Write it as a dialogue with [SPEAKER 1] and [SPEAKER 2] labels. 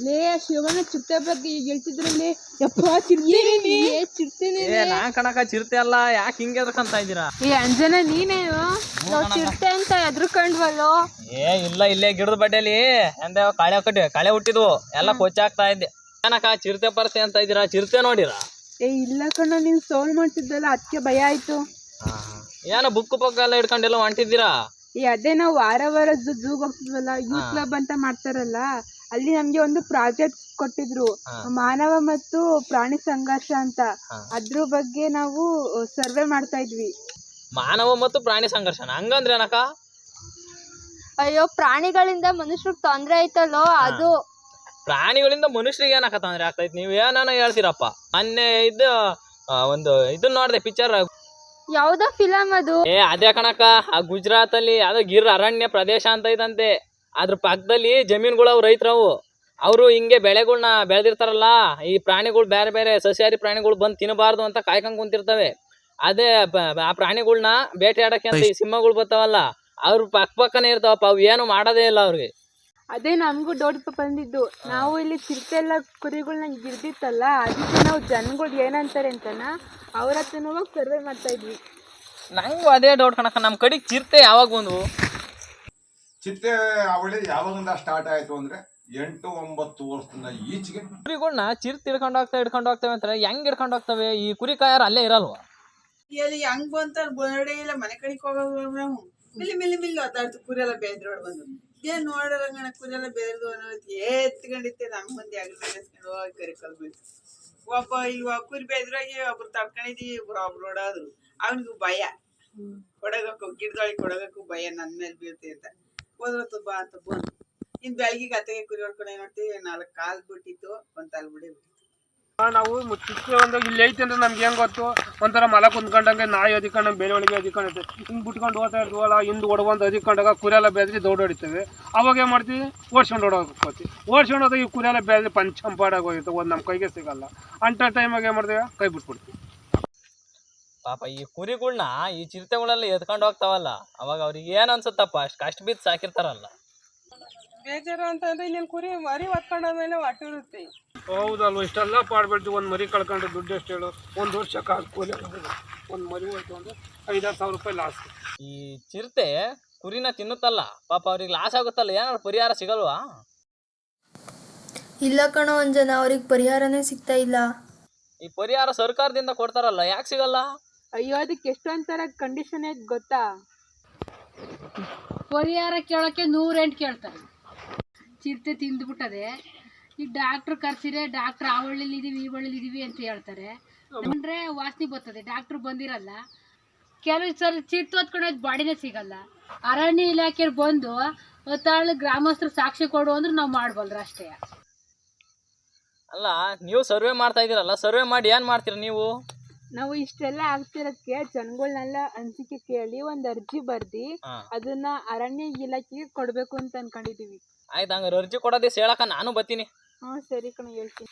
[SPEAKER 1] ಲೇ ಶಿವಣ್ಣ ಚಿರತೆ ಬಗ್ಗೆ ಈಗ ಹೇಳ್ತಿದ್ರಲ್ಲಿ ಯಪ್ಪ ಚಿರತೆನೇ
[SPEAKER 2] ನಾನ್ ಕಣಕ ಚಿರತೆ ಅಲ್ಲ ಯಾಕೆ ಹಿಂಗೆ ಎದ್ರಕಂತ ಇದ್ದೀರಾ?
[SPEAKER 1] ಈ ಅಂಜನ ನೀನೇನು ಚಿರತೆ ಅಂತ ಎದ್ರಕೊಂಡ್ವಲ್ಲೋ?
[SPEAKER 2] ಇಲ್ಲ ಇಲ್ಲೇ ಗಿಡದ ಬಡ್ಡೆಲಿ ಎಂದ ಕಳೆ ಹುಟ್ಟಿದ್ವು ಎಲ್ಲ ಕೊಚ್ಚಾಗ್ತಾ ಇದ್ದೆ. ಏನಕ್ಕ ಚಿರತೆ ಪರಸೆ ಅಂತ ಇದ್ದೀರಾ? ಚಿರತೆ ನೋಡಿರಾ?
[SPEAKER 1] ಇಲ್ಲ ಕಣ್ಣ, ನೀನ್ ಸೌಂಡ್ ಮಾಡ್ತಿದ್ದಲ್ಲ ಅದಕ್ಕೆ ಭಯ ಆಯ್ತು.
[SPEAKER 2] ಏನೋ ಬುಕ್ ಎಲ್ಲ ಹಿಡ್ಕೊಂಡೆಲ್ಲ ಹೊಂಟಿದ್ದೀರಾ?
[SPEAKER 1] ಅದೇ ನಾವು ವಾರ ಝೂಗ್ ಹೋಗ್ತಿದ್ವಲ್ಲ, ಯೂತ್ ಕ್ಲಬ್ ಅಂತ ಮಾಡ್ತಾರಲ್ಲ, ಅಲ್ಲಿ ನಮ್ಗೆ ಒಂದು ಪ್ರಾಜೆಕ್ಟ್ ಕೊಟ್ಟಿದ್ರು, ಮಾನವ ಮತ್ತು ಪ್ರಾಣಿ ಸಂಘರ್ಷ ಅಂತ. ಅದ್ರ ಬಗ್ಗೆ ನಾವು ಸರ್ವೆ ಮಾಡ್ತಾ ಇದ್ವಿ.
[SPEAKER 2] ಮಾನವ ಮತ್ತು ಪ್ರಾಣಿ ಸಂಘರ್ಷನ ಹಂಗಂದ್ರೆ ಏನಕ್ಕ?
[SPEAKER 3] ಅಯ್ಯೋ, ಪ್ರಾಣಿಗಳಿಂದ ಮನುಷ್ಯರಿಗೆ ತೊಂದ್ರೆ ಆಯ್ತಲ್ಲೋ ಅದು.
[SPEAKER 2] ಪ್ರಾಣಿಗಳಿಂದ ಮನುಷ್ಯರಿಗೆ ಏನಕ್ಕ ತೊಂದ್ರೆ ಆಗ್ತೈತಿ? ನೀವ್ ಏನಾನ ಹೇಳ್ತೀರಪ್ಪ. ಮೊನ್ನೆ ಒಂದು ಇದನ್ನ ನೋಡ್ದೆ ಪಿಕ್ಚರ್.
[SPEAKER 3] ಯಾವ್ದೋ ಫಿಲಮ್ ಅದು?
[SPEAKER 2] ಅದೇ ಕಣಕ್ಕ, ಆ ಗುಜರಾತ್ ಅಲ್ಲಿ ಯಾವ್ದೋ ಗಿರ್ ಅರಣ್ಯ ಪ್ರದೇಶ ಅಂತ ಐತಂತೆ. ಅದ್ರ ಪಕ್ಕದಲ್ಲಿ ಜಮೀನುಗಳು ರೈತರವು, ಅವರು ಹಿಂಗೆ ಬೆಳೆಗಳನ್ನ ಬೆಳೆದಿರ್ತಾರಲ್ಲ, ಈ ಪ್ರಾಣಿಗಳು ಬೇರೆ ಬೇರೆ ಸಸ್ಯಾಹಾರಿ ಪ್ರಾಣಿಗಳು ಬಂದು ತಿನ್ನಬಾರ್ದು ಅಂತ ಕಾಯ್ಕೊಂಡ್ ಕುಂತಿರ್ತವೆ. ಅದೇ ಆ ಪ್ರಾಣಿಗಳನ್ನ ಬೇಟೆ ಆಡಕ್ಕೆ ಅಂತ ಈ ಸಿಂಹಗಳು ಬರ್ತಾವಲ್ಲ, ಅವ್ರ ಪಕ್ಕನೇ ಇರ್ತಾವಪ್ಪ, ಅವು ಏನು ಮಾಡೋದೇ ಇಲ್ಲ ಅವ್ರಿಗೆ.
[SPEAKER 1] ಅದೇ ನಮಗೂ ಡೌಟ್ ಬಂದಿದ್ದು. ನಾವು ಇಲ್ಲಿ ಚಿರತೆ ಎಲ್ಲ ಕುರಿಗಳನ್ನ ಗಿರ್ದಿತ್ತಲ್ಲ, ಅದಕ್ಕೆ ನಾವು ಜನಗಳು ಏನಂತಾರೆ ಅಂತನ ಅವ್ರ ಹತ್ರನೂ ಹೋಗಿ ಸರ್ವೆ ಮಾಡ್ತಾ ಇದ್ವಿ.
[SPEAKER 2] ನಂಗೂ ಅದೇ ಡೌಟ್ ಕಣಕ್ಕ, ನಮ್ಮ ಕಡೆಗೆ ಚಿರತೆ ಯಾವಾಗ ಬಂದ್ವು?
[SPEAKER 4] ಚಿರತೆ ಅವಳಿ ಯಾವಾಗಿಂದ ಸ್ಟಾರ್ಟ್ ಆಯ್ತು ಅಂದ್ರೆ 8-9 ವರ್ಷದಿಂದ ಈಚೆಗೆ.
[SPEAKER 2] ಕುರಿಗಳನ್ನ ಚಿರತೆ ಹಿಡ್ಕೊಂಡು ಹೋಗ್ತವೆ ಅಂತಾರೆ. ಹೆಂಗ್ ಹಿಡ್ಕೊಂಡು ಹೋಗ್ತವೆ? ಈ ಕುರಿ ಕಾಯರು ಅಲ್ಲೇ ಇರಲ್ವಾ?
[SPEAKER 5] ಇಲ್ಲಿ ಹೆಂಗ್ ಬಂತ ಬೋರ್ಡೆ ಇಲ್ಲ, ಮನೆ ಕಡೆಗೆ ಹೋಗೋದು ನಾವು ಮಿಲ್ಲಿ ಒತ್ತಾಡ್ತು. ಕುರಿಯೆಲ್ಲ ಬೇದ್ರೋಡ್ ಬಂದು ಏನ್ ನೋಡೋರಂಗಣ ಕುರಿಯೆಲ್ಲ ಬೇರ್ದು ಅನ್ನೋದು ಎತ್ಕೊಂಡಿತ್ತೆ. ನಮ್ ಮಂದಿ ಅಗ್ರಿಸ್ಕೊಂಡು ಹೋಗಿ ಕರಿಕಲ್ ಬೀಳ್ತು. ಒಬ್ಬ ಕುರಿ ಬೇದ್ರಾಗಿ ಒಬ್ರು ತಡ್ಕೊಂಡಿದೀವಿ, ಒಬ್ರು ಓಡಾದ್ರು. ಅವನಿಗೂ ಭಯ, ಕೊಡಗಕ್ಕೂ ಗಿಡದೊಳಗೆ ಕೊಡಗಕ್ಕೂ ಭಯ, ನನ್ ಮೇಲೆ ಬೀಳ್ತಿ ಅಂತ ಹೋದ್ರತ್ತು ಬಾ ಅಂತ ಬಂದು. ಇನ್ ಬೆಳಗ್ಗೆ ಅತ್ತಗೆ ಕುರಿ ಹೊಡ್ಕೊಂಡು ಏನ್ ಮಾಡ್ತೀವಿ, 4 ಕಾಲ್ ಬಿಟ್ಟಿತ್ತು, ಒಂದ್ ತಲ್ ಬಿಡಿ ಬಿಟ್ಟಿತ್ತು.
[SPEAKER 6] ನಾವು ಚಿಕ್ಕ ಒಂದು ಇಲ್ಲಿ ಐತೆ ಅಂದ್ರೆ ನಮ್ಗೆ ಹೆಂಗ್ ಗೊತ್ತು, ಒಂಥರ ಮಲ ಕುಂತ್ಕೊಂಡಂಗೆ ನಾಯಿ ಅದಿಕೊಂಡಂಗೆ ಬೇರೆ ಒಳಗೆ ಅದಿಕೊಂಡಿರ್ತೇವೆ. ಹಿಂಗೆ ಬಿಟ್ಕೊಂಡು ಹೋಗ್ತಾ ಇರ್ತೀವಲ್ಲ, ಹಿಂದೆ ಹೊಡ್ಬಂದು ಅದಿಕೊಂಡಾಗ ಕುರಿಯೆಲ್ಲ ಬೇದ್ರಿ ದೌಡ್ ಹೊಡಿತೇವೆ. ಅವಾಗ ಏನು ಮಾಡ್ತೀವಿ, ಓಡ್ಸ್ಕೊಂಡು ಓಡೋಗ್ತೀವಿ. ಓಡ್ಸ್ಕೊಂಡು ಹೋದಾಗ ಈ ಕುರಿಯೆಲ್ಲ ಬೇದ್ರಿ ಪಂಚಂಪಾಡಾಗಿ ಹೋಗಿರ್ತವೆ, ಒಂದು ನಮ್ಮ ಕೈಗೆ ಸಿಗಲ್ಲ. ಅಂಥ ಟೈಮಾಗ ಏನು ಮಾಡ್ತೀವಿ, ಕೈ ಬಿಟ್ಬಿಡ್ತೀವಿ.
[SPEAKER 2] ಪಾಪ ಈ ಕುರಿಗಳನ್ನ ಈ ಚಿರತೆಗಳೆಲ್ಲ ಎತ್ಕೊಂಡು ಹೋಗ್ತಾವಲ್ಲ, ಅವಾಗ ಅವ್ರಿಗೆ ಏನ್ ಅನ್ಸುತ್ತಪ್ಪ? ಅಷ್ಟು ಕಷ್ಟ ಬಿದ್ದು ಸಾಕಿರ್ತಾರಲ್ಲ.
[SPEAKER 1] ಬೇಜಾರು ಅಂತಂದ್ರೆ ಇನ್ನೇನು ಕುರಿ ಮರಿ ಹೊತ್ಕೊಂಡಾದ್ಮೇಲೆ ಹೊಟ್ಟಿರುತ್ತೆ.
[SPEAKER 6] ಹೌದಲ್ವ, ಇಷ್ಟೆಲ್ಲ ಪಾಡ್ಬಿಡ್ತೀವಿ. ಒಂದು ಮರಿ ಕಳ್ಕೊಂಡು ದುಡ್ಡು ಎಷ್ಟು ಹೇಳು? 1 ವರ್ಷಕ್ಕೆ ಕೂಲಿ ಒಂದು ಮರಿ ಹೋಯ್ತು ಅಂದ್ರೆ 5-6 ಸಾವಿರ ರೂಪಾಯಿ ಲಾಸ್.
[SPEAKER 2] ಈ ಚಿರತೆ ಕುರಿನ ತಿನ್ನುತ್ತಲ್ಲ, ಪಾಪ ಅವ್ರಿಗೆ ಲಾಸ್ ಆಗುತ್ತಲ್ಲ, ಏನಾದ್ರು ಪರಿಹಾರ ಸಿಗಲ್ವಾ?
[SPEAKER 3] ಇಲ್ಲ ಕಣೋ ಅಂಜನ, ಅವ್ರಿಗೆ ಪರಿಹಾರನೇ ಸಿಗ್ತಾ ಇಲ್ಲ.
[SPEAKER 2] ಈ ಪರಿಹಾರ ಸರ್ಕಾರದಿಂದ ಕೊಡ್ತಾರಲ್ಲ, ಯಾಕೆ ಸಿಗಲ್ಲ?
[SPEAKER 1] ಅಯ್ಯೋ, ಅದಕ್ಕೆ ಎಷ್ಟೊಂಥರ ಕಂಡೀಷನ್ ಐತೆ ಗೊತ್ತಾ?
[SPEAKER 7] ಪರಿಹಾರ ಕೇಳೋಕ್ಕೆ 108 ಕೇಳ್ತಾರೆ. ಚಿರತೆ ತಿಂದ್ಬಿಟ್ಟದೆ, ಈಗ ಡಾಕ್ಟ್ರ್ ಕರ್ಸಿರೆ, ಡಾಕ್ಟ್ರ್ ಆ ಹಳ್ಳಿಲಿದ್ದೀವಿ ಈ ಹಳ್ಳಿಲಿದ್ದೀವಿ ಅಂತ ಹೇಳ್ತಾರೆ. ಅಂದ್ರೆ ವಾಸನೆ ಬರ್ತದೆ, ಡಾಕ್ಟ್ರ್ ಬಂದಿರಲ್ಲ. ಕೆಲವು ಸಲ ಚಿರತೆ ಹೊತ್ಕೊಂಡೋದ್ ಬಾಡಿನೇ ಸಿಗಲ್ಲ. ಅರಣ್ಯ ಇಲಾಖೆ ಬಂದು 10 ಗ್ರಾಮಸ್ಥರು ಸಾಕ್ಷಿ ಕೊಡು ಅಂದ್ರೆ ನಾವು ಮಾಡ್ಬಲ್ರ ಅಷ್ಟೇ.
[SPEAKER 2] ಅಲ್ಲ, ನೀವು ಸರ್ವೆ ಮಾಡ್ತಾ ಇದ್ದೀರಲ್ಲ, ಸರ್ವೆ ಮಾಡಿ ಏನ್ ಮಾಡ್ತೀರ ನೀವು?
[SPEAKER 1] ನಾವು ಇಷ್ಟೆಲ್ಲ ಆಗ್ತಿರೋದಕ್ಕೆ ಜನಗಳನ್ನೆಲ್ಲ ಅನಿಸಿಕೆ ಕೇಳಿ ಒಂದು ಅರ್ಜಿ ಬರ್ದಿ ಅದನ್ನ ಅರಣ್ಯ ಇಲಾಖೆಗೆ ಕೊಡ್ಬೇಕು ಅಂತ ಅನ್ಕೊಂಡಿದೀವಿ.
[SPEAKER 2] ಆಯ್ತು, ಹಂಗಾರೆ ಅರ್ಜಿ ಕೊಡೋದೇ ಹೇಳಕ್ಕ ನಾನು ಬರ್ತೀನಿ.
[SPEAKER 1] ಸರಿ ಕಣ, ಹೇಳ್ತೀನಿ.